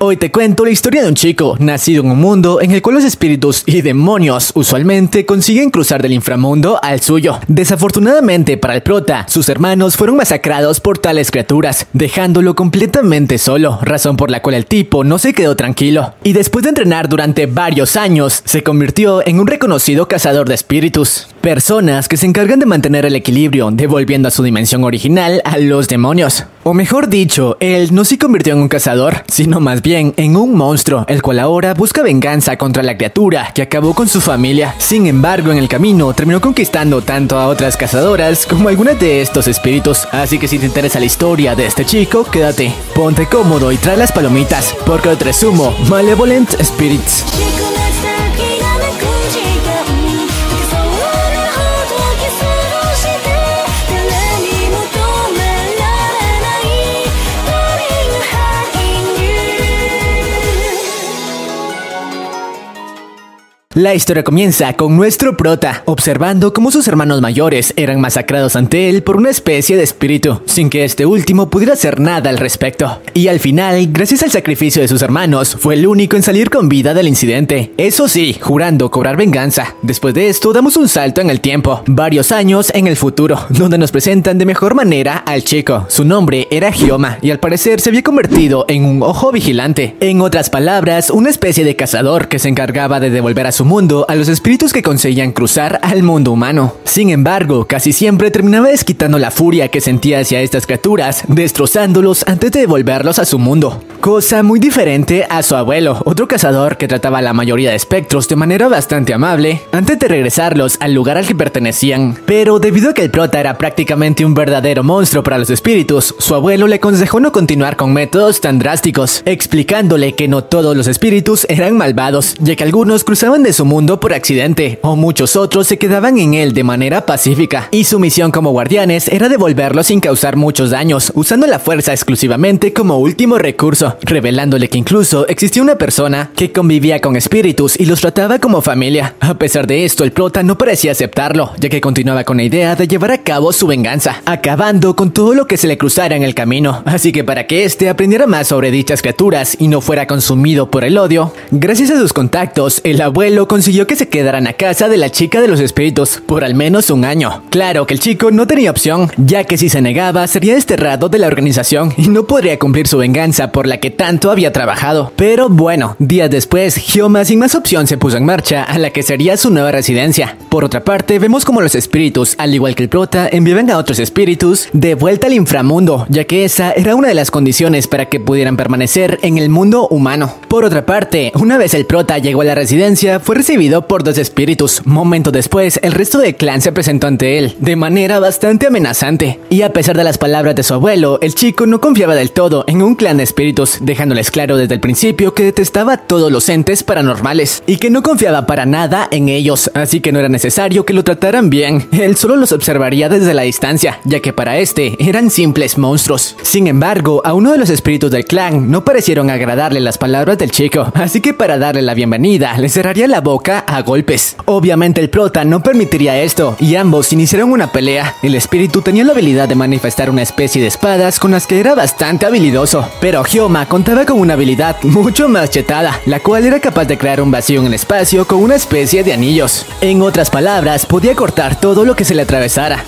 Hoy te cuento la historia de un chico nacido en un mundo en el cual los espíritus y demonios usualmente consiguen cruzar del inframundo al suyo. Desafortunadamente para el prota, sus hermanos fueron masacrados por tales criaturas, dejándolo completamente solo, razón por la cual el tipo no se quedó tranquilo. Y después de entrenar durante varios años, se convirtió en un reconocido cazador de espíritus. Personas que se encargan de mantener el equilibrio, devolviendo a su dimensión original a los demonios. O mejor dicho, él no se convirtió en un cazador, sino más bien en un monstruo, el cual ahora busca venganza contra la criatura que acabó con su familia. Sin embargo, en el camino terminó conquistando tanto a otras cazadoras como a algunas de estos espíritus. Así que si te interesa la historia de este chico, quédate, ponte cómodo y trae las palomitas, porque hoy te resumo Malevolent Spirits. La historia comienza con nuestro prota, observando cómo sus hermanos mayores eran masacrados ante él por una especie de espíritu, sin que este último pudiera hacer nada al respecto. Y al final, gracias al sacrificio de sus hermanos, fue el único en salir con vida del incidente. Eso sí, jurando cobrar venganza. Después de esto, damos un salto en el tiempo, varios años en el futuro, donde nos presentan de mejor manera al chico. Su nombre era Hyoma, y al parecer se había convertido en un ojo vigilante. En otras palabras, una especie de cazador que se encargaba de devolver a su mundo a los espíritus que conseguían cruzar al mundo humano. Sin embargo, casi siempre terminaba desquitando la furia que sentía hacia estas criaturas, destrozándolos antes de devolverlos a su mundo. Cosa muy diferente a su abuelo, otro cazador que trataba a la mayoría de espectros de manera bastante amable, antes de regresarlos al lugar al que pertenecían. Pero debido a que el prota era prácticamente un verdadero monstruo para los espíritus, su abuelo le aconsejó no continuar con métodos tan drásticos, explicándole que no todos los espíritus eran malvados, ya que algunos cruzaban de su mundo por accidente, o muchos otros se quedaban en él de manera pacífica, y su misión como guardianes era devolverlos sin causar muchos daños, usando la fuerza exclusivamente como último recurso, revelándole que incluso existía una persona que convivía con espíritus y los trataba como familia. A pesar de esto, el prota no parecía aceptarlo, ya que continuaba con la idea de llevar a cabo su venganza, acabando con todo lo que se le cruzara en el camino. Así que para que éste aprendiera más sobre dichas criaturas y no fuera consumido por el odio, gracias a sus contactos, el abuelo consiguió que se quedaran a casa de la chica de los espíritus por al menos un año. Claro que el chico no tenía opción, ya que si se negaba sería desterrado de la organización y no podría cumplir su venganza por la que tanto había trabajado. Pero bueno, días después, Hyoma sin más opción se puso en marcha a la que sería su nueva residencia. Por otra parte, vemos como los espíritus, al igual que el prota, enviaban a otros espíritus de vuelta al inframundo, ya que esa era una de las condiciones para que pudieran permanecer en el mundo humano. Por otra parte, una vez el prota llegó a la residencia, fue recibido por dos espíritus. Momento después, el resto del clan se presentó ante él, de manera bastante amenazante. Y a pesar de las palabras de su abuelo, el chico no confiaba del todo en un clan de espíritus, dejándoles claro desde el principio que detestaba a todos los entes paranormales, y que no confiaba para nada en ellos, así que no era necesario que lo trataran bien. Él solo los observaría desde la distancia, ya que para este eran simples monstruos. Sin embargo, a uno de los espíritus del clan no parecieron agradarle las palabras del chico, así que para darle la bienvenida, le cerraría la boca a golpes. Obviamente el prota no permitiría esto, y ambos iniciaron una pelea. El espíritu tenía la habilidad de manifestar una especie de espadas con las que era bastante habilidoso, pero Hyoma contaba con una habilidad mucho más chetada, la cual era capaz de crear un vacío en el espacio con una especie de anillos. En otras palabras, podía cortar todo lo que se le atravesara.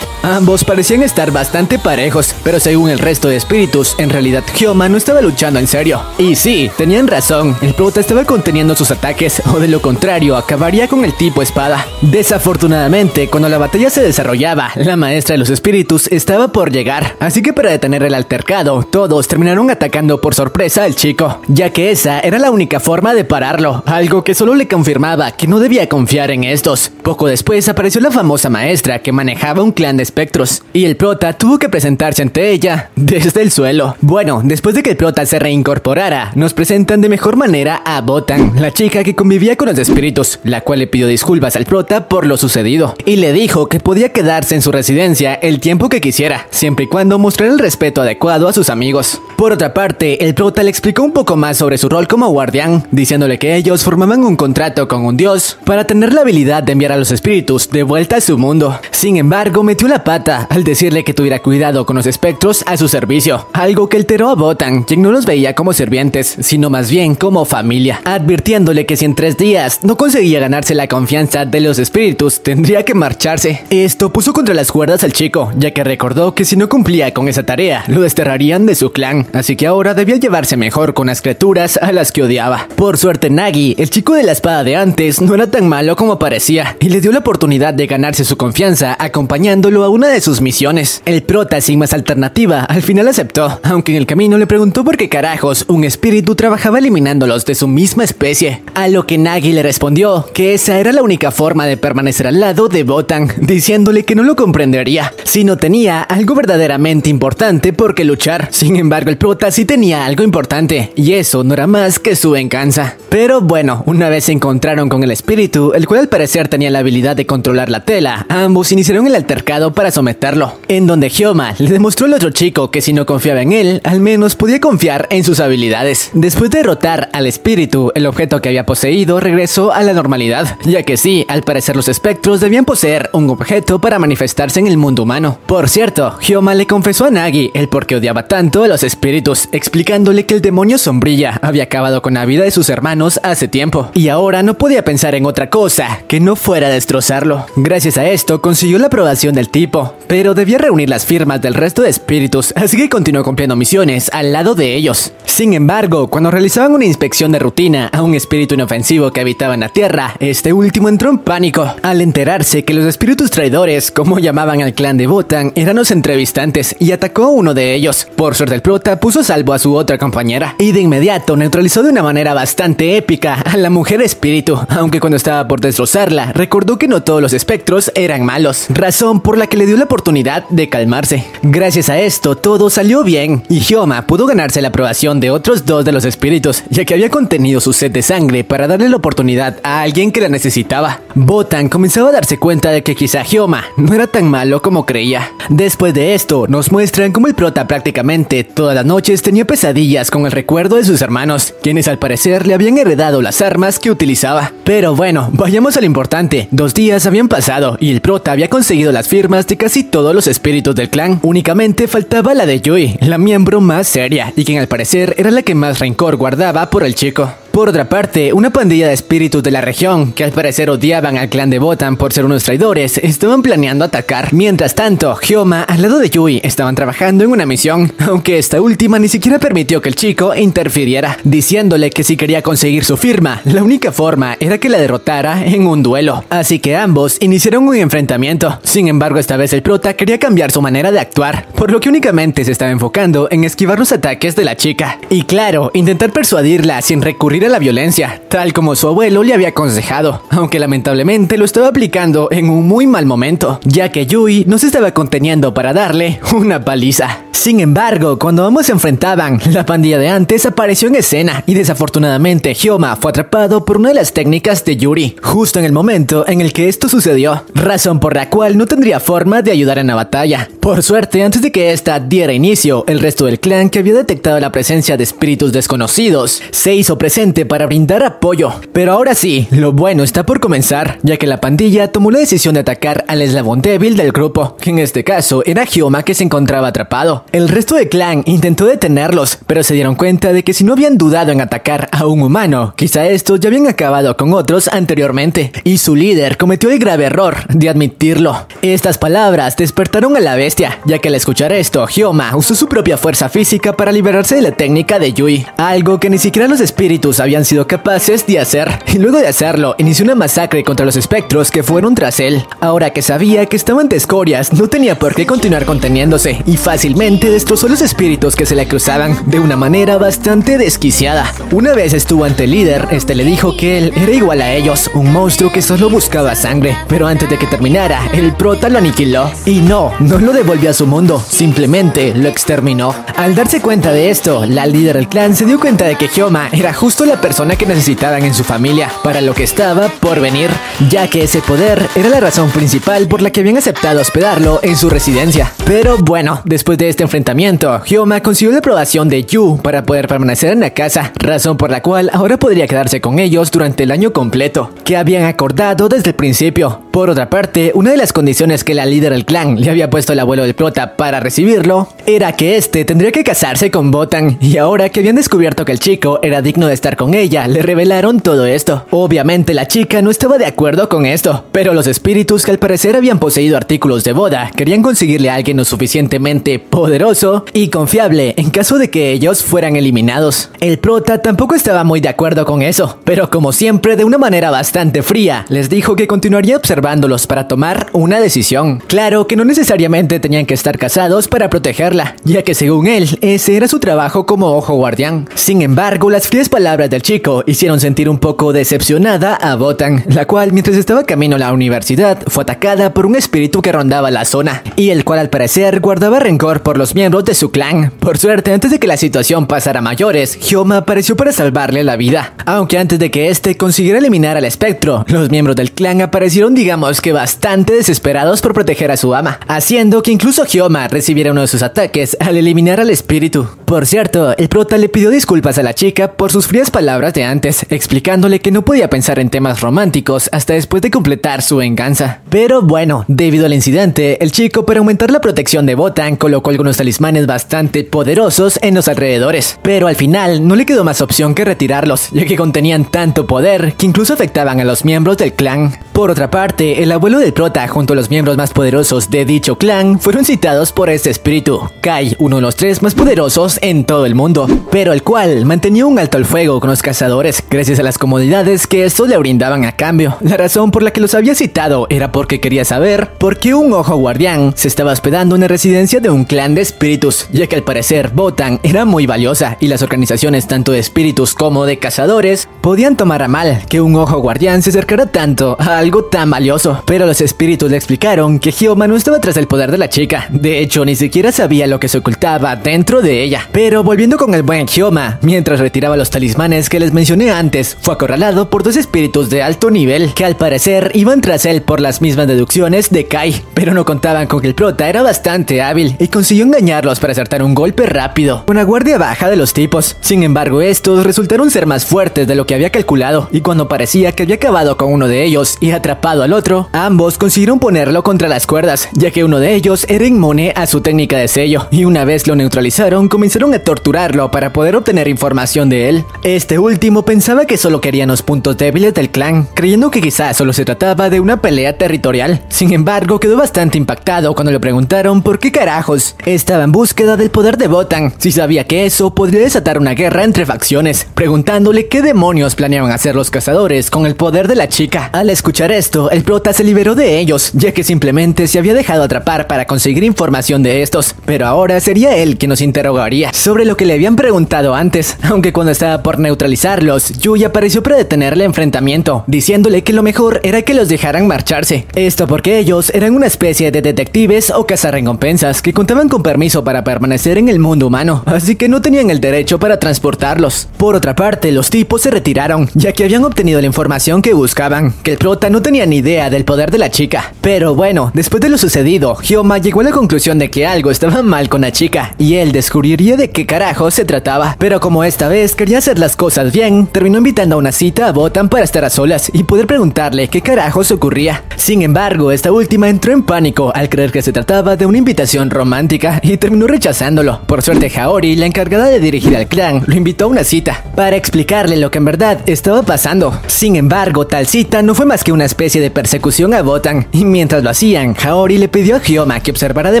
Ambos parecían estar bastante parejos, pero según el resto de espíritus, en realidad Hyoma no estaba luchando en serio. Y sí, tenían razón, el prota estaba conteniendo sus ataques, o de lo contrario, acabaría con el tipo espada. Desafortunadamente, cuando la batalla se desarrollaba, la maestra de los espíritus estaba por llegar, así que para detener el altercado, todos terminaron atacando por sorpresa al chico, ya que esa era la única forma de pararlo, algo que solo le confirmaba que no debía confiar en estos. Poco después apareció la famosa maestra que manejaba un clan de espectros, y el prota tuvo que presentarse ante ella desde el suelo. Bueno, después de que el prota se reincorporara, nos presentan de mejor manera a Botan, la chica que convivía con los espíritus, la cual le pidió disculpas al prota por lo sucedido, y le dijo que podía quedarse en su residencia el tiempo que quisiera, siempre y cuando mostrara el respeto adecuado a sus amigos. Por otra parte, el prota le explicó un poco más sobre su rol como guardián, diciéndole que ellos formaban un contrato con un dios para tener la habilidad de enviar a los espíritus de vuelta a su mundo. Sin embargo, metió la pata al decirle que tuviera cuidado con los espectros a su servicio, algo que alteró a Botan, quien no los veía como sirvientes, sino más bien como familia, advirtiéndole que si en 3 días no conseguía ganarse la confianza de los espíritus, tendría que marcharse. Esto puso contra las cuerdas al chico, ya que recordó que si no cumplía con esa tarea, lo desterrarían de su clan, así que ahora debía llevarse mejor con las criaturas a las que odiaba. Por suerte, Nagi, el chico de la espada de antes, no era tan malo como parecía, y le dio la oportunidad de ganarse su confianza acompañándolo a una de sus misiones. El prota, sin más alternativa, al final aceptó, aunque en el camino le preguntó por qué carajos un espíritu trabajaba eliminándolos de su misma especie, a lo que Nagi le respondió que esa era la única forma de permanecer al lado de Botan, diciéndole que no lo comprendería si no tenía algo verdaderamente importante por qué luchar. Sin embargo, el prota sí tenía algo importante, y eso no era más que su venganza. Pero bueno, una vez se encontraron con el espíritu, el cual al parecer tenía la habilidad de controlar la tela, ambos iniciaron el altercado para someterlo, en donde Hyoma le demostró al otro chico que si no confiaba en él, al menos podía confiar en sus habilidades. Después de derrotar al espíritu, el objeto que había poseído regresó a la normalidad, ya que sí, al parecer los espectros debían poseer un objeto para manifestarse en el mundo humano. Por cierto, Hyoma le confesó a Nagi el por qué odiaba tanto a los espíritus, explicándole que el demonio sombrilla había acabado con la vida de sus hermanos hace tiempo, y ahora no podía pensar en otra cosa que no fuera destrozarlo. Gracias a esto consiguió la aprobación del tipo, pero debía reunir las firmas del resto de espíritus, así que continuó cumpliendo misiones al lado de ellos. Sin embargo, cuando realizaban una inspección de rutina a un espíritu inofensivo que habitaba en la tierra, este último entró en pánico al enterarse que los espíritus traidores, como llamaban al clan de Botan, eran los entrevistantes, y atacó a uno de ellos. Por suerte, el prota puso a salvo a su otra compañera, y de inmediato neutralizó de una manera bastante épica a la mujer espíritu, aunque cuando estaba por destrozarla, recordó que no todos los espectros eran malos, razón por la que le dio la oportunidad de calmarse. Gracias a esto, todo salió bien, y Hyoma pudo ganarse la aprobación de otros 2 de los espíritus, ya que había contenido su sed de sangre para darle la oportunidad a alguien que la necesitaba. Botan comenzaba a darse cuenta de que quizá Hyoma no era tan malo como creía. Después de esto, nos muestran cómo el prota prácticamente todas las noches tenía pesadillas con el recuerdo de sus hermanos, quienes al parecer le habían heredado las armas que utilizaba. Pero bueno, vayamos a lo importante. 2 días habían pasado y el prota había conseguido las firmas de casi todos los espíritus del clan. Únicamente faltaba la de Yui, la miembro más seria, y quien al parecer era la que más rencor guardaba por el chico. Por otra parte, una pandilla de espíritus de la región, que al parecer odiaban al clan de Botan por ser unos traidores, estaban planeando atacar. Mientras tanto, Hyoma, al lado de Yui, estaban trabajando en una misión, aunque esta última ni siquiera permitió que el chico interfiriera, diciéndole que si quería conseguir su firma, la única forma era que la derrotara en un duelo. Así que ambos iniciaron un enfrentamiento. Sin embargo, esta vez el prota quería cambiar su manera de actuar, por lo que únicamente se estaba enfocando en esquivar los ataques de la chica. Y claro, intentar persuadirla sin recurrir a la violencia, tal como su abuelo le había aconsejado, aunque lamentablemente lo estaba aplicando en un muy mal momento, ya que Yui no se estaba conteniendo para darle una paliza. Sin embargo, cuando ambos se enfrentaban, la pandilla de antes apareció en escena, y desafortunadamente Hyoma fue atrapado por una de las técnicas de Yuri, justo en el momento en el que esto sucedió, razón por la cual no tendría forma de ayudar en la batalla. Por suerte, antes de que esta diera inicio, el resto del clan, que había detectado la presencia de espíritus desconocidos, se hizo presente para brindar apoyo. Pero ahora sí, lo bueno está por comenzar, ya que la pandilla tomó la decisión de atacar al eslabón débil del grupo, que en este caso era Hyoma, que se encontraba atrapado. El resto del clan intentó detenerlos, pero se dieron cuenta de que si no habían dudado en atacar a un humano, quizá estos ya habían acabado con otros anteriormente, y su líder cometió el grave error de admitirlo. Estas palabras despertaron a la bestia, ya que al escuchar esto, Hyoma usó su propia fuerza física para liberarse de la técnica de Yui, algo que ni siquiera los espíritus habían sido capaces de hacer. Y luego de hacerlo, inició una masacre contra los espectros que fueron tras él. Ahora que sabía que estaban de escorias, no tenía por qué continuar conteniéndose y fácilmente destrozó los espíritus que se le cruzaban de una manera bastante desquiciada. Una vez estuvo ante el líder, este le dijo que él era igual a ellos, un monstruo que solo buscaba sangre. Pero antes de que terminara, el prota lo aniquiló. Y no lo devolvió a su mundo, simplemente lo exterminó. Al darse cuenta de esto, la líder del clan se dio cuenta de que Hyoma era justo la persona que necesitaban en su familia para lo que estaba por venir, ya que ese poder era la razón principal por la que habían aceptado hospedarlo en su residencia. Pero bueno, después de este enfrentamiento, Hyoma consiguió la aprobación de Yu para poder permanecer en la casa, razón por la cual ahora podría quedarse con ellos durante el año completo, que habían acordado desde el principio. Por otra parte, una de las condiciones que la líder del clan le había puesto al abuelo del prota para recibirlo era que este tendría que casarse con Botan, y ahora que habían descubierto que el chico era digno de estar con ella, le revelaron todo esto. Obviamente la chica no estaba de acuerdo con esto, pero los espíritus que al parecer habían poseído artículos de boda querían conseguirle a alguien lo suficientemente poderoso y confiable en caso de que ellos fueran eliminados. El prota tampoco estaba muy de acuerdo con eso, pero como siempre de una manera bastante fría, les dijo que continuaría observándolos para tomar una decisión. Claro que no necesariamente tenían que estar casados para protegerla, ya que según él, ese era su trabajo como ojo guardián. Sin embargo, las frías palabras del chico hicieron sentir un poco decepcionada a Botan, la cual mientras estaba camino a la universidad fue atacada por un espíritu que rondaba la zona, y el cual al parecer guardaba rencor por los miembros de su clan. Por suerte, antes de que la situación pasara a mayores, Hyoma apareció para salvarle la vida, aunque antes de que este consiguiera eliminar al espectro, los miembros del clan aparecieron digamos que bastante desesperados por proteger a su ama, haciendo que incluso Hyoma recibiera uno de sus ataques al eliminar al espíritu. Por cierto, el prota le pidió disculpas a la chica por sus frías palabras de antes, explicándole que no podía pensar en temas románticos hasta después de completar su venganza. Pero bueno, debido al incidente, el chico, para aumentar la protección de Botan, colocó algunos talismanes bastante poderosos en los alrededores, pero al final no le quedó más opción que retirarlos, ya que contenían tanto poder que incluso afectaban a los miembros del clan. Por otra parte, el abuelo del prota junto a los miembros más poderosos de dicho clan fueron citados por este espíritu, Kai, uno de los 3 más poderosos en todo el mundo, pero el cual mantenía un alto al fuego con los cazadores gracias a las comodidades que estos le brindaban a cambio. La razón por la que los había citado era porque quería saber por qué un ojo guardián se estaba hospedando en la residencia de un clan de espíritus, ya que al parecer Botan era muy valiosa y las organizaciones tanto de espíritus como de cazadores podían tomar a mal que un ojo guardián se acercara tanto a algo tan valioso. Pero los espíritus le explicaron que Hyoma no estaba tras el poder de la chica, de hecho ni siquiera sabía lo que se ocultaba dentro de ella. Pero volviendo con el buen Hyoma, mientras retiraba los talismanes que les mencioné antes, fue acorralado por 2 espíritus de alto nivel que al parecer iban tras él por las mismas deducciones de Kai, pero no contaban con que el prota era bastante hábil y consiguió engañarlos para acertar un golpe rápido con la guardia baja de los tipos. Sin embargo, estos resultaron ser más fuertes de lo que había calculado, y cuando parecía que había acabado con uno de ellos y atrapado al otro, ambos consiguieron ponerlo contra las cuerdas, ya que uno de ellos era inmune a su técnica de sello, y una vez lo neutralizaron comenzaron a torturarlo para poder obtener información de él. Este último pensaba que solo querían los puntos débiles del clan, creyendo que quizás solo se trataba de una pelea territorial. Sin embargo, quedó bastante impactado cuando le preguntaron por qué carajos estaba en búsqueda del poder de Botan, si sabía que eso podría desatar una guerra entre facciones, preguntándole qué demonios planeaban hacer los cazadores con el poder de la chica. Al escuchar esto, el prota se liberó de ellos, ya que simplemente se había dejado atrapar para conseguir información de estos, pero ahora sería él quien nos interrogaría sobre lo que le habían preguntado antes, aunque cuando estaba por neutralizarlos, Yui apareció para detener el enfrentamiento, diciéndole que lo mejor era que los dejaran marcharse. Esto porque ellos eran una especie de detectives o cazarrecompensas que contaban con permiso para permanecer en el mundo humano, así que no tenían el derecho para transportarlos. Por otra parte, los tipos se retiraron, ya que habían obtenido la información que buscaban, que el prota no tenía ni idea del poder de la chica. Pero bueno, después de lo sucedido, Hyoma llegó a la conclusión de que algo estaba mal con la chica, y él descubriría de qué carajo se trataba. Pero como esta vez quería hacer las cosas bien, terminó invitando a una cita a Botan para estar a solas y poder preguntarle qué carajos ocurría. Sin embargo, esta última entró en pánico al creer que se trataba de una invitación romántica y terminó rechazándolo. Por suerte, Haori, la encargada de dirigir al clan, lo invitó a una cita para explicarle lo que en verdad estaba pasando. Sin embargo, tal cita no fue más que una especie de persecución a Botan, y mientras lo hacían, Haori le pidió a Hyoma que observara de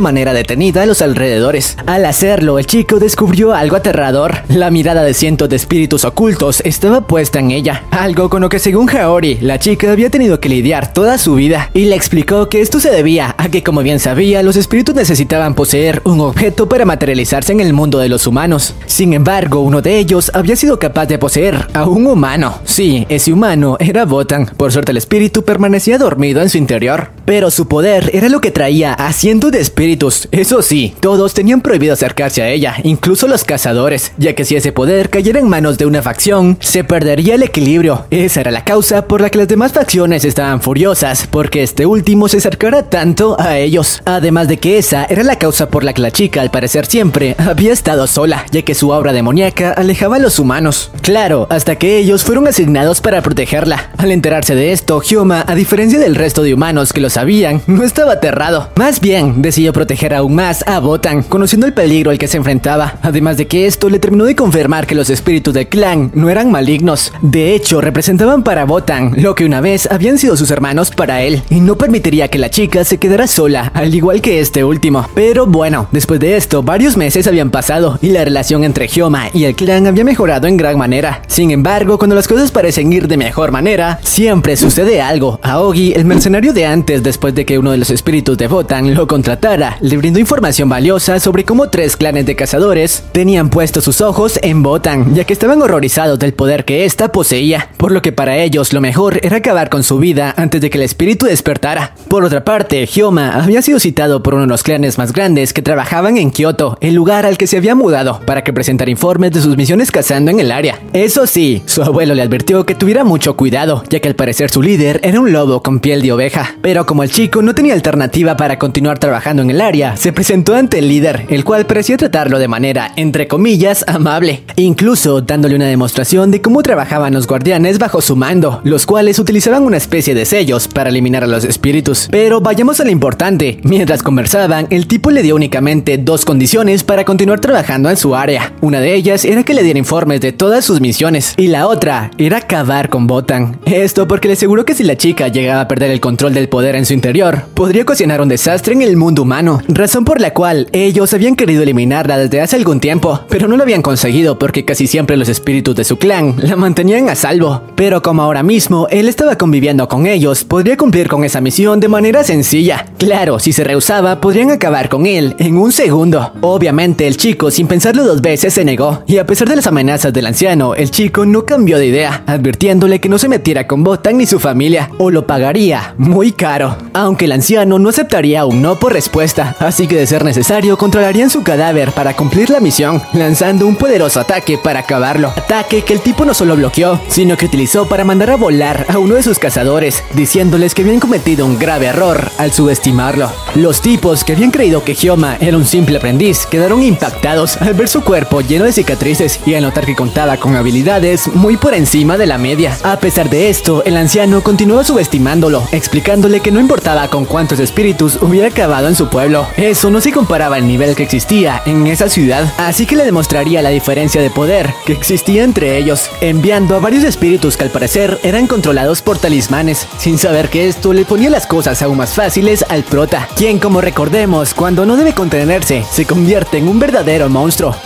manera detenida a los alrededores. Al hacerlo, el chico descubrió algo aterrador. La mirada de cientos de espíritus ocultos estaba puesta en ella, algo con lo que según Haori, la chica había tenido que lidiar toda su vida, y le explicó que esto se debía a que, como bien sabía, los espíritus necesitaban poseer un objeto para materializarse en el mundo de los humanos. Sin embargo, uno de ellos había sido capaz de poseer a un humano. Sí, ese humano era Botan. Por suerte el espíritu permanecía dormido en su interior, pero su poder era lo que traía a cientos de espíritus. Eso sí, todos tenían prohibido acercarse a ella, incluso los cazadores, ya que si ese poder cayera en manos de una facción, se perdería el equilibrio. Esa era la causa por la que las demás facciones estaban furiosas, porque este último se acercara tanto a ellos. Además de que esa era la causa por la que la chica, al parecer siempre, había estado sola, ya que su aura demoníaca alejaba a los humanos. Claro, hasta que ellos fueron asignados para protegerla. Al enterarse de esto, Hyoma, a diferencia del resto de humanos que lo sabían, no estaba aterrado. Más bien, decidió proteger aún más a Botan, conociendo el peligro al que se enfrentaba. Además de que esto le terminó de confirmar que los espíritus del clan no eran malignos. De hecho, representaban para Botan lo que una vez habían sido sus hermanos para él, y no permitiría que la chica se quedara sola, al igual que este último. Pero bueno, después de esto, varios meses habían pasado, y la relación entre Hyoma y el clan había mejorado en gran manera. Sin embargo, cuando las cosas parecen ir de mejor manera, siempre sucede algo. Aogi, el mercenario de antes, después de que uno de los espíritus de Botan lo contratara, le brindó información valiosa sobre cómo 3 clanes de cazadores tenían puestos sus ojos en Botan, ya que estaban horrorizados del poder que ésta poseía, por lo que para ellos lo mejor era acabar con su vida antes de que el espíritu despertara. Por otra parte, Hyoma había sido citado por uno de los clanes más grandes que trabajaban en Kioto, el lugar al que se había mudado, para que presentara informes de sus misiones cazando en el área. Eso sí, su abuelo le advirtió que tuviera mucho cuidado, ya que al parecer su líder era un lobo con piel de oveja. Pero como el chico no tenía alternativa para continuar trabajando en el área, se presentó ante el líder, el cual parecía tratarlo de manera, entre comillas, amable, incluso dándole una demostración de cómo trabajaban los guardianes bajo su mando, los cuales utilizaban una especie de sellos para eliminar a los espíritus. Pero vayamos a lo importante. Mientras conversaban, el tipo le dio únicamente 2 condiciones para continuar trabajando en su área. Una de ellas era que le diera informes de todas sus misiones, y la otra era acabar con Botan. Esto porque le aseguró que si la chica llegaba a perder el control del poder en su interior, podría ocasionar un desastre en el mundo humano, razón por la cual ellos habían querido eliminarla desde hace algún tiempo, pero no lo habían conseguido porque casi siempre los espíritus de su clan la mantenían a salvo. Pero como ahora mismo él estaba conviviendo con ellos, podría cumplir con esa misión de manera sencilla. Claro, si se rehusaba, podrían acabar con él en un segundo. Obviamente el chico, sin pensarlo 2 veces, se negó, y a pesar de las amenazas del anciano, el chico no cambió de idea, advirtiéndole que no se metiera con Botan ni su familia, o lo pagaría muy caro. Aunque el anciano no aceptaría un no por respuesta, así que de ser necesario controlarían su cadáver para cumplir la misión, lanzando un poderoso ataque para acabarlo. Ataque que el tipo no solo bloqueó, sino que utilizó para mandar a volar a uno de sus cazadores, diciéndoles que habían cometido un grave error al subestimarlo. Los tipos que habían creído que Hyoma era un simple aprendiz quedaron impactados al ver su cuerpo lleno de cicatrices y al notar que contaba con habilidades muy por encima de la media. A pesar de esto, el anciano continuó subestimándolo, explicándole que no importaba con cuántos espíritus hubiera acabado en su pueblo, eso no se comparaba al nivel que existía en esa ciudad, así que le demostraría la diferencia de poder que existía entre ellos, enviando a varios espíritus que al parecer eran controlados por talismanes, sin saber que esto le ponía las cosas aún más fáciles al prota, quien, como recordemos, cuando no debe contenerse, se convierte en un verdadero monstruo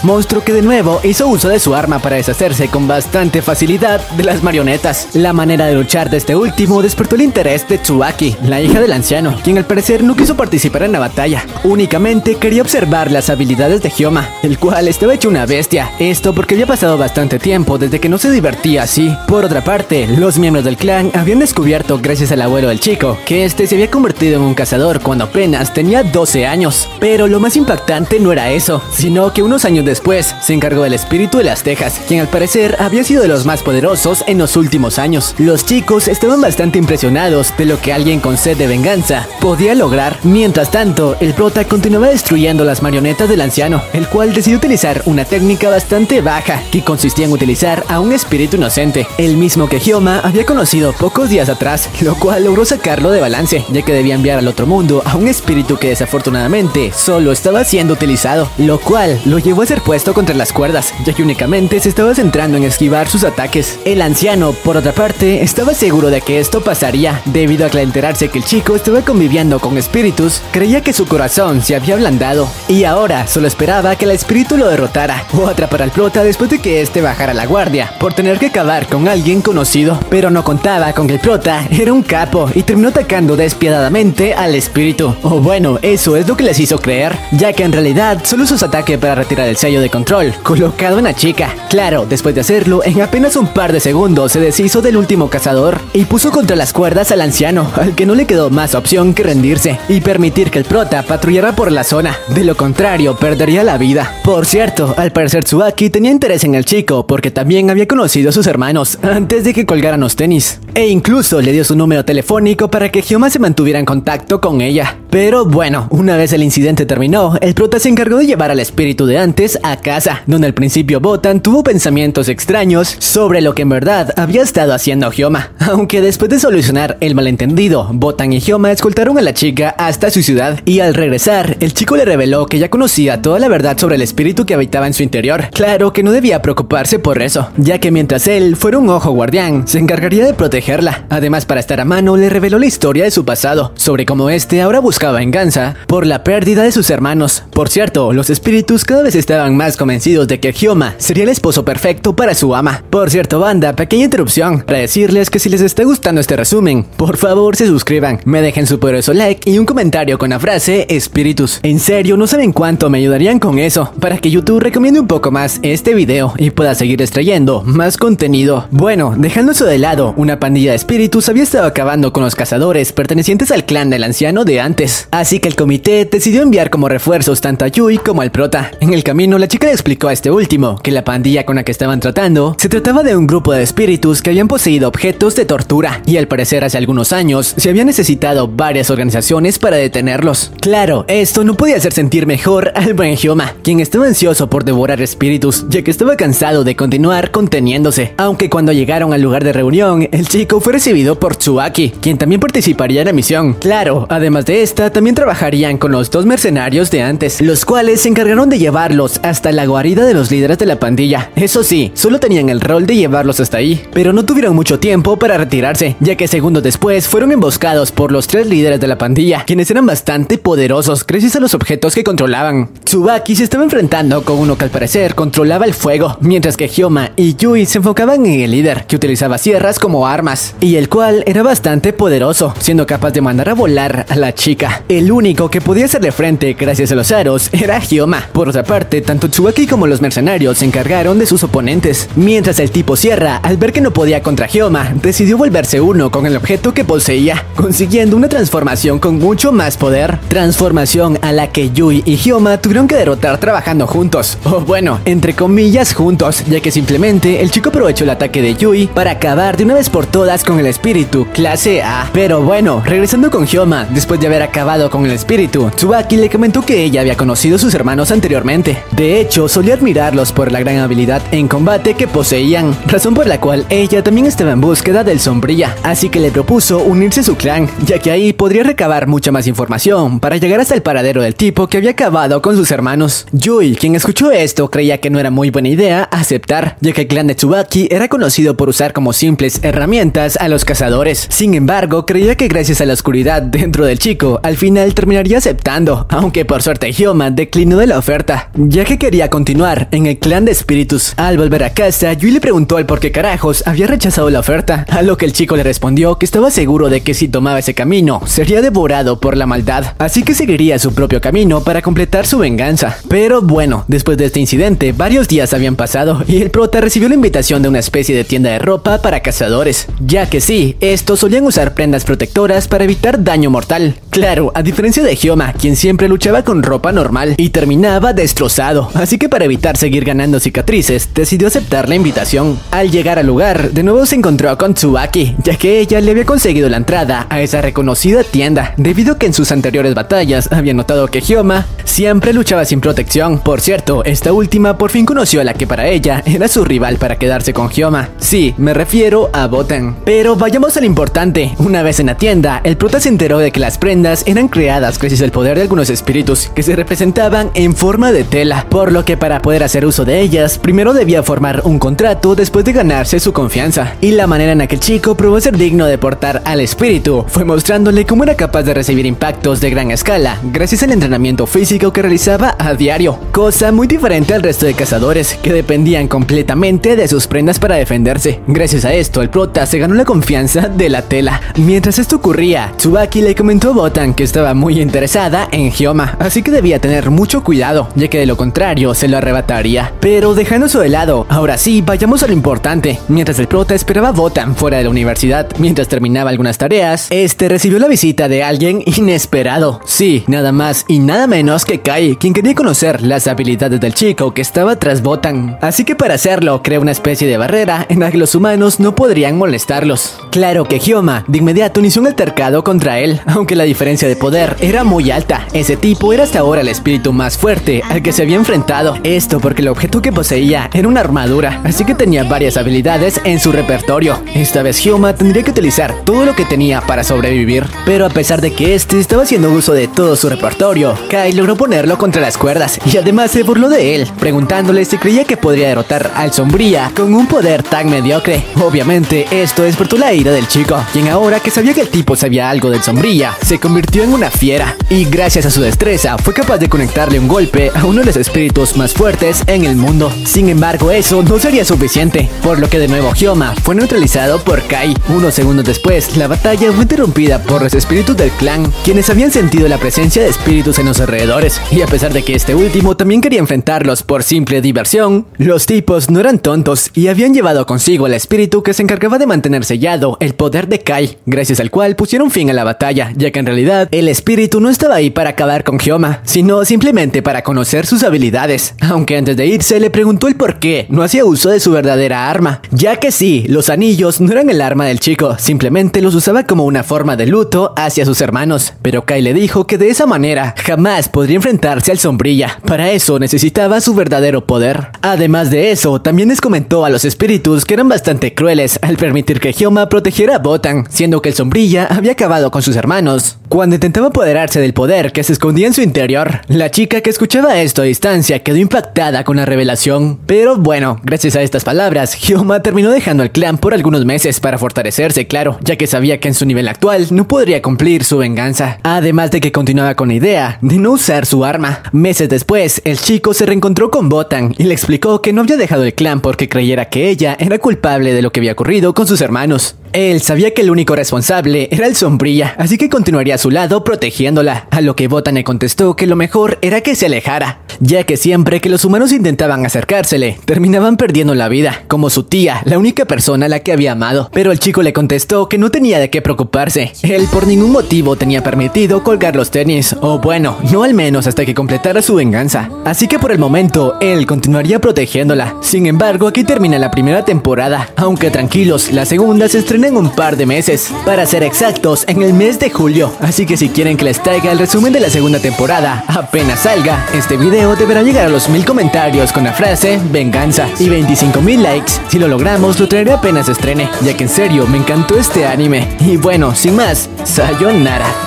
que de nuevo hizo uso de su arma para deshacerse con bastante facilidad de las marionetas. La manera de luchar de este último despertó el interés de Tsuaki, la hija del anciano, quien al parecer no quiso participar en la batalla, únicamente quería observar las habilidades de Hyoma, el cual estaba hecho una bestia, esto porque había pasado bastante tiempo desde que no se divertía así. Por otra parte, los miembros del clan habían descubierto, gracias al abuelo del chico, que este se había convertido en un cazador cuando apenas tenía 12 años. Pero lo más impactante no era eso, sino que unos años después se encargó del espíritu de las tejas, quien al parecer había sido de los más poderosos en los últimos años. Los chicos estaban bastante impresionados de lo que alguien con sed de venganza podía lograr. Mientras tanto, el prota continuaba destruyendo las marionetas del anciano, el cual decidió utilizar una técnica bastante baja que consistía en utilizar a un espíritu inocente, el mismo que Hyoma había conocido pocos días atrás, lo cual logró sacarlo de balance, ya que debía enviar al otro mundo a un espíritu que desafortunadamente solo estaba siendo utilizado, lo cual lo llevó a ser puesto contra las cuerdas, ya que únicamente se estaba centrando en esquivar sus ataques. El anciano, por otra parte, estaba seguro de que esto pasaría, debido a que al enterarse que el chico estaba conviviendo con espíritus, creía que su corazón se había ablandado, y ahora solo esperaba que el espíritu lo derrotara o atrapara al prota después de que este bajara la guardia por tener que acabar con alguien conocido. Pero no contaba con que el prota era un capo y terminó atacando despiadadamente al espíritu. O bueno, eso es lo que les hizo creer, ya que en realidad solo usó su ataque para retirar el sello de control colocado en la chica. Claro, después de hacerlo, en apenas un par de segundos se deshizo del último cazador y puso contra las cuerdas al anciano, al que no le quedó más opción que rendirse y permitir que el prota patrullara por la zona. De lo contrario, perdería la vida. Por cierto, al parecer Tsuaki tenía interés en el chico porque también había conocido a sus hermanos antes de que colgaran los tenis. E incluso le dio su número telefónico para que Hyoma se mantuviera en contacto con ella. Pero bueno, una vez el incidente terminó, el prota se encargó de llevar al espíritu de antes a casa, donde al principio Botan tuvo pensamientos extraños sobre lo que en verdad había estado haciendo Hyoma. Aunque después de solucionar el malentendido, Botan y Hyoma escoltaron a la chica hasta su ciudad y al regresar, el chico le reveló que ya conocía toda la verdad sobre el espíritu que habitaba en su interior. Claro que no debía preocuparse por eso, ya que mientras él fuera un ojo guardián, se encargaría de protegerla. Además, para estar a mano, le reveló la historia de su pasado, sobre cómo este ahora buscaba venganza por la pérdida de sus hermanos. Por cierto, los espíritus cada vez estaban más convencidos de que Hyoma sería el esposo perfecto para su ama. Por cierto, banda, pequeña interrupción para decirles que si les está gustando este resumen, por favor se suscriban, me dejen su poderoso like y un comentario con la frase espíritus. En serio, no saben cuánto me ayudarían con eso, para que YouTube recomiende un poco más este video y pueda seguir extrayendo más contenido. Bueno, dejando eso de lado, una pandilla de espíritus había estado acabando con los cazadores pertenecientes al clan del anciano de antes. Así que el comité decidió enviar como refuerzos tanto a Yui como al prota. En el camino, la chica le explicó a este último que la pandilla con la que estaban tratando se trataba de un grupo de espíritus que habían poseído objetos de tortura y al parecer hace algunos años se había necesitado varias organizaciones para detenerlos. Claro, esto no podía hacer sentir mejor al buen Hyoma, quien estaba ansioso por devorar espíritus, ya que estaba cansado de continuar conteniéndose. Aunque cuando llegaron al lugar de reunión, el chico fue recibido por Tsuaki, quien también participaría en la misión. Claro, además de esta, también trabajarían con los dos mercenarios de antes, los cuales se encargaron de llevarlos hasta la guarida de los líderes de la pandilla. Eso sí, solo tenían el rol de llevarlos hasta ahí, pero no tuvieron mucho tiempo para retirarse, ya que segundos después fueron emboscados por los tres líderes de la pandilla, quienes eran bastante poderosos gracias a los objetos que controlaban. Tsubaki se estaba enfrentando con uno que al parecer controlaba el fuego, mientras que Hyoma y Yui se enfocaban en el líder, que utilizaba sierras como armas, y el cual era bastante poderoso, siendo capaz de mandar a volar a la chica. El único que podía hacerle frente gracias a los aros era Hyoma. Por otra parte, tanto Tsuaki como los mercenarios se encargaron de sus oponentes, mientras el tipo sierra, al ver que no podía contra Hyoma, decidió volverse uno con el objeto que poseía, consiguiendo una transformación con mucho más poder, transformación a la que Yui y Hyoma tuvieron que derrotar trabajando juntos, o bueno, entre comillas juntos, ya que simplemente el chico aprovechó el ataque de Yui para acabar de una vez por todas con el espíritu clase A. Pero bueno, regresando con Hyoma, después de haber acabado con el espíritu, Tsubaki le comentó que ella había conocido a sus hermanos anteriormente. De hecho, solía admirarlos por la gran habilidad en combate que poseían, razón por la cual ella también estaba en búsqueda del Sombrilla, así que le propuso unirse a su clan, ya que ahí podría recabar mucha más información para llegar hasta el paradero del tipo que había acabado con sus hermanos. Yui, quien escuchó esto, creía que no era muy buena idea aceptar, ya que el clan de Tsubaki era conocido por usar como simples herramientas a los cazadores. Sin embargo, creía que gracias a la oscuridad dentro del chico, al final terminaría aceptando, aunque por suerte Hyoma declinó de la oferta, ya que quería continuar en el clan de espíritus. Al volver a casa, Yui le preguntó el por qué carajos había rechazado la oferta, a lo que el chico le respondió que estaba seguro de que si tomaba ese camino, sería devorado por la maldad, así que seguiría su propio camino para completar su venganza. Pero bueno, después de este incidente, varios días habían pasado y el prota recibió la invitación de una especie de tienda de ropa para cazadores, ya que sí, estos solían usar prendas protectoras para evitar daño mortal. Claro, a diferencia de Hyoma, quien siempre luchaba con ropa normal y terminaba destrozado, así que para evitar seguir ganando cicatrices, decidió aceptar la invitación. Al llegar al lugar, de nuevo se encontró con Tsubaki, ya que ella le había conseguido la entrada a esa reconocida tienda, debido a que en sus anteriores batallas había notado que Hyoma siempre luchaba sin protección. Por cierto, esta última por fin conoció a la que para ella era su rival para quedarse con Hyoma. Sí, me refiero a Botan. Pero vayamos al importante. Una vez en la tienda, el prota se enteró de que las prendas eran creadas gracias al poder de algunos espíritus que se representaban en forma de tela, por lo que para poder hacer uso de ellas, primero debía formar un contrato después de ganarse su confianza. Y la manera en la que el chico probó ser digno de portar al espíritu fue mostrándole cómo era capaz de recibir impactos de gran escala gracias al entrenamiento físico que realizaba a diario, cosa muy diferente al resto de cazadores que dependían completamente de sus prendas para defenderse. Gracias a esto, el prota se ganó la confianza de la tela. Mientras esto ocurría, Tsubaki le comentó a Botan que estaba muy interesada en Hyoma, así que debía tener mucho cuidado, ya que de lo contrario se lo arrebataría. Pero dejando eso de lado, ahora sí, vayamos a lo importante. Mientras el prota esperaba a Botan fuera de la universidad, mientras terminaba algunas tareas, este recibió la visita de alguien inesperado. Sí, nada más y nada menos que Kai, quien quería conocer las habilidades del chico que estaba tras Botan. Así que para hacerlo, creó una especie de barrera en la que los humanos no podrían molestarlos. Claro que Hyoma de inmediato inició un altercado contra él, aunque la diferencia de poder era muy alta. Ese tipo era hasta ahora el espíritu más fuerte al que se había enfrentado. Esto porque el objeto que poseía era una armadura, así que tenía varias habilidades en su repertorio. Esta vez Hyoma tendría que utilizar todo lo que tenía para sobrevivir, pero a pesar de que este estaba haciendo uso de todo su repertorio, Kai logró ponerlo contra las cuerdas y además se burló de él, preguntándole si creía que podría derrotar al Sombría con un poder tan mediocre. Obviamente esto despertó la ira del chico, quien ahora que sabía que el tipo sabía algo del Sombría, se convirtió en una fiera y gracias a su destreza fue capaz de conectarle un golpe a uno de los espíritus más fuertes en el mundo. Sin embargo, eso no sería suficiente, por lo que de nuevo Hyoma fue neutralizado por Kai. Unos segundos después, la batalla fue interrumpida por los espíritus del clan, quienes habían sentido la presencia de espíritus en los alrededores, y a pesar de que este último también quería enfrentarlos por simple diversión, los tipos no eran tontos y habían llevado consigo al espíritu que se encargaba de mantener sellado el poder de Kai, gracias al cual pusieron fin a la batalla, ya que en realidad el espíritu no estaba ahí para acabar con Hyoma, sino simplemente para conocer sus habilidades, aunque antes de irse le preguntó el por qué no hacía uso de su verdadera arma, ya que sí, los anillos no eran el arma del chico, simplemente los usaba como una forma de luto hacia sus hermanos, pero Kai le dijo que de esa manera jamás podría enfrentarse al Sombrilla, para eso necesitaba su verdadero poder. Además de eso, también les comentó a los espíritus que eran bastante crueles al permitir que Hyoma protegiera a Botan, siendo que el Sombrilla había acabado con sus hermanos cuando intentaba apoderarse del poder que se escondía en su interior. La chica que escuchaba esto a distancia quedó impactada con la revelación, pero bueno, gracias a estas palabras, Hyoma terminó dejando al clan por algunos meses para fortalecerse, claro, ya que sabía que en su nivel actual no podría cumplir su venganza, además de que continuaba con la idea de no usar su arma. Meses después, el chico se reencontró con Botan y le explicó que no había dejado el clan porque creyera que ella era culpable de lo que había ocurrido con sus hermanos. Él sabía que el único responsable era el Sombrilla, así que continuaría a su lado protegiéndola, a lo que Botan le contestó que lo mejor era que se alejara, ya que siempre que los humanos intentaban acercársele, terminaban perdiendo la vida, como su tía, la única persona a la que había amado. Pero el chico le contestó que no tenía de qué preocuparse, él por ningún motivo tenía permitido colgar los tenis, o bueno, no al menos hasta que completara su venganza, así que por el momento, él continuaría protegiéndola. Sin embargo, aquí termina la primera temporada, aunque tranquilos, la segunda se estrena en un par de meses, para ser exactos, en el mes de julio, así que si quieren que les traiga el resumen de la segunda temporada, apenas salga, este video deberá llegar a los 1000 comentarios con la frase venganza y 25,000 likes. Si lo logramos, lo traeré apenas se estrene, ya que en serio me encantó este anime. Y bueno, sin más, sayonara.